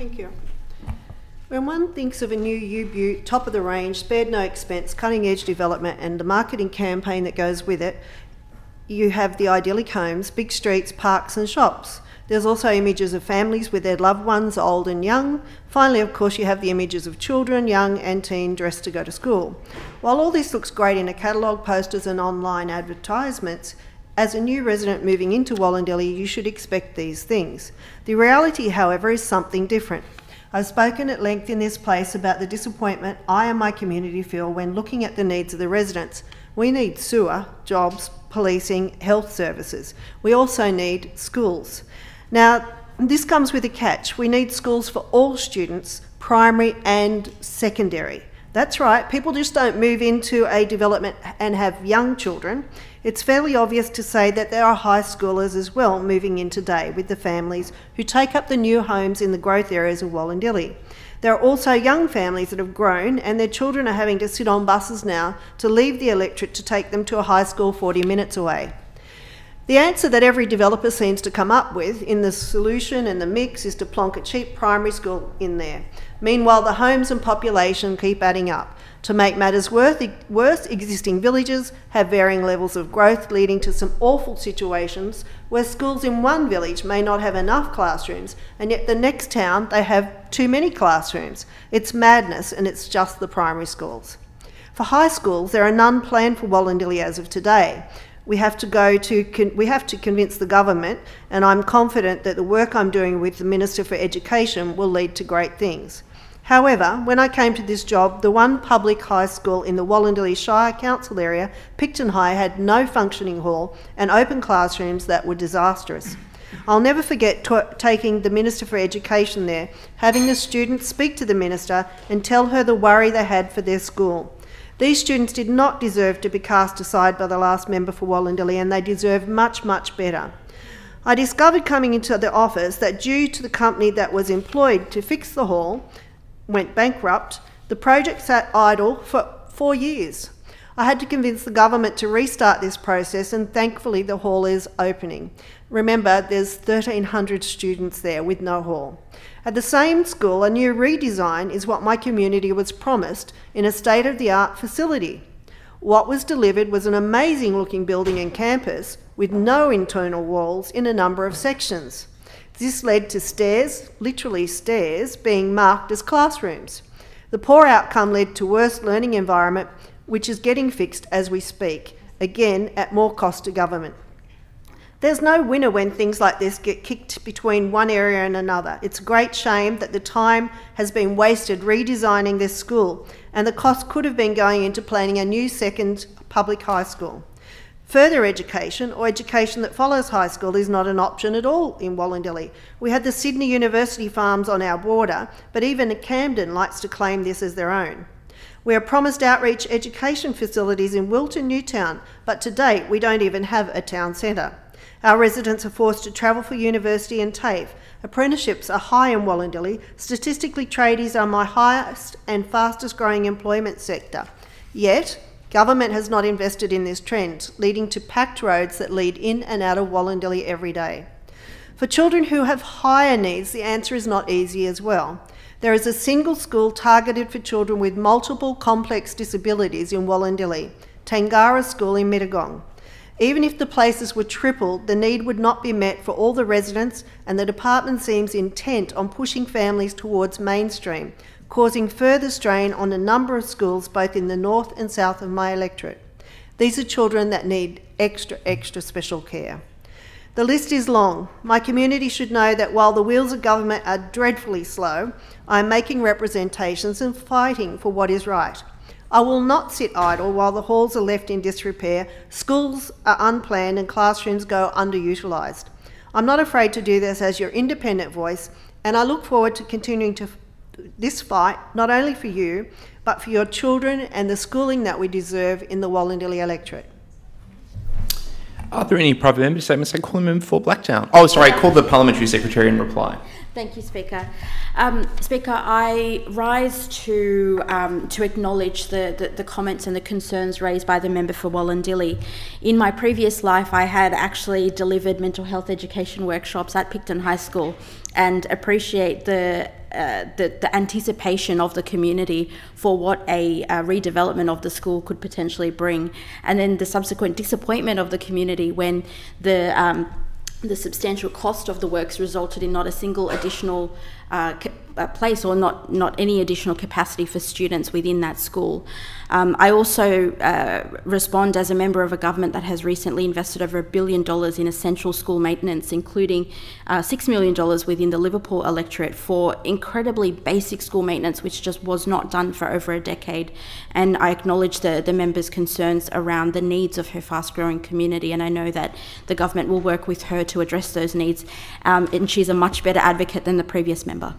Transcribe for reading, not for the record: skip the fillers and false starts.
Thank you. When one thinks of a new U-Butte, top of the range, spared no expense, cutting edge development and the marketing campaign that goes with it, you have the idyllic homes, big streets, parks and shops. There's also images of families with their loved ones, old and young. Finally, of course, you have the images of children, young and teen, dressed to go to school. While all this looks great in a catalogue, posters and online advertisements, as a new resident moving into Wollondilly, you should expect these things. The reality, however, is something different. I've spoken at length in this place about the disappointment I and my community feel when looking at the needs of the residents. We need sewer, jobs, policing, health services. We also need schools. Now, this comes with a catch. We need schools for all students, primary and secondary. That's right, people just don't move into a development and have young children. It's fairly obvious to say that there are high schoolers as well moving in today with the families who take up the new homes in the growth areas of Wollondilly. There are also young families that have grown and their children are having to sit on buses now to leave the electorate to take them to a high school 40 minutes away. The answer that every developer seems to come up with in the solution and the mix is to plonk a cheap primary school in there. Meanwhile, the homes and population keep adding up. To make matters worse, existing villages have varying levels of growth, leading to some awful situations where schools in one village may not have enough classrooms, and yet the next town they have too many classrooms. It's madness, and it's just the primary schools. For high schools, there are none planned for Wollondilly as of today. We have to convince the government, and I'm confident that the work I'm doing with the Minister for Education will lead to great things. However, when I came to this job, the one public high school in the Wollondilly Shire Council area, Picton High, had no functioning hall and open classrooms that were disastrous. I'll never forget taking the Minister for Education there, having the students speak to the Minister and tell her the worry they had for their school. These students did not deserve to be cast aside by the last member for Wollondilly, and they deserve much, much better. I discovered coming into the office that due to the company that was employed to fix the hall went bankrupt, the project sat idle for 4 years. I had to convince the government to restart this process, and thankfully the hall is opening. Remember, there's 1,300 students there with no hall. At the same school, a new redesign is what my community was promised in a state-of-the-art facility. What was delivered was an amazing looking building and campus with no internal walls in a number of sections. This led to stairs, literally stairs, being marked as classrooms. The poor outcome led to worse learning environment, which is getting fixed as we speak, again at more cost to government. There's no winner when things like this get kicked between one area and another. It's a great shame that the time has been wasted redesigning this school, and the cost could have been going into planning a new second public high school. Further education, or education that follows high school, is not an option at all in Wollondilly. We had the Sydney University farms on our border, but even Camden likes to claim this as their own. We are promised outreach education facilities in Wilton, Newtown, but to date we don't even have a town centre. Our residents are forced to travel for university and TAFE. Apprenticeships are high in Wollondilly. Statistically, tradies are my highest and fastest growing employment sector. Yet, government has not invested in this trend, leading to packed roads that lead in and out of Wollondilly every day. For children who have higher needs, the answer is not easy as well. There is a single school targeted for children with multiple complex disabilities in Wollondilly, Tangara School in Mittagong. Even if the places were tripled, the need would not be met for all the residents, and the department seems intent on pushing families towards mainstream, causing further strain on a number of schools both in the north and south of my electorate. These are children that need extra special care. The list is long. My community should know that while the wheels of government are dreadfully slow, I am making representations and fighting for what is right. I will not sit idle while the halls are left in disrepair, schools are unplanned and classrooms go underutilised. I'm not afraid to do this as your independent voice, and I look forward to continuing this fight, not only for you, but for your children and the schooling that we deserve in the Wollondilly electorate. Are there any private member statements? I call the member for Blacktown. Oh, sorry, I called the Parliamentary Secretary in reply. Thank you, Speaker. Speaker, I rise to acknowledge the comments and the concerns raised by the member for Wollondilly. In my previous life, I had actually delivered mental health education workshops at Picton High School, and appreciate the the anticipation of the community for what a redevelopment of the school could potentially bring, and then the subsequent disappointment of the community when the substantial cost of the works resulted in not a single additional place or not any additional capacity for students within that school. I also respond as a member of a government that has recently invested over $1 billion in essential school maintenance, including $6 million within the Liverpool electorate for incredibly basic school maintenance, which just was not done for over a decade. And I acknowledge the member's concerns around the needs of her fast-growing community, and I know that the government will work with her to address those needs, and she's a much better advocate than the previous member.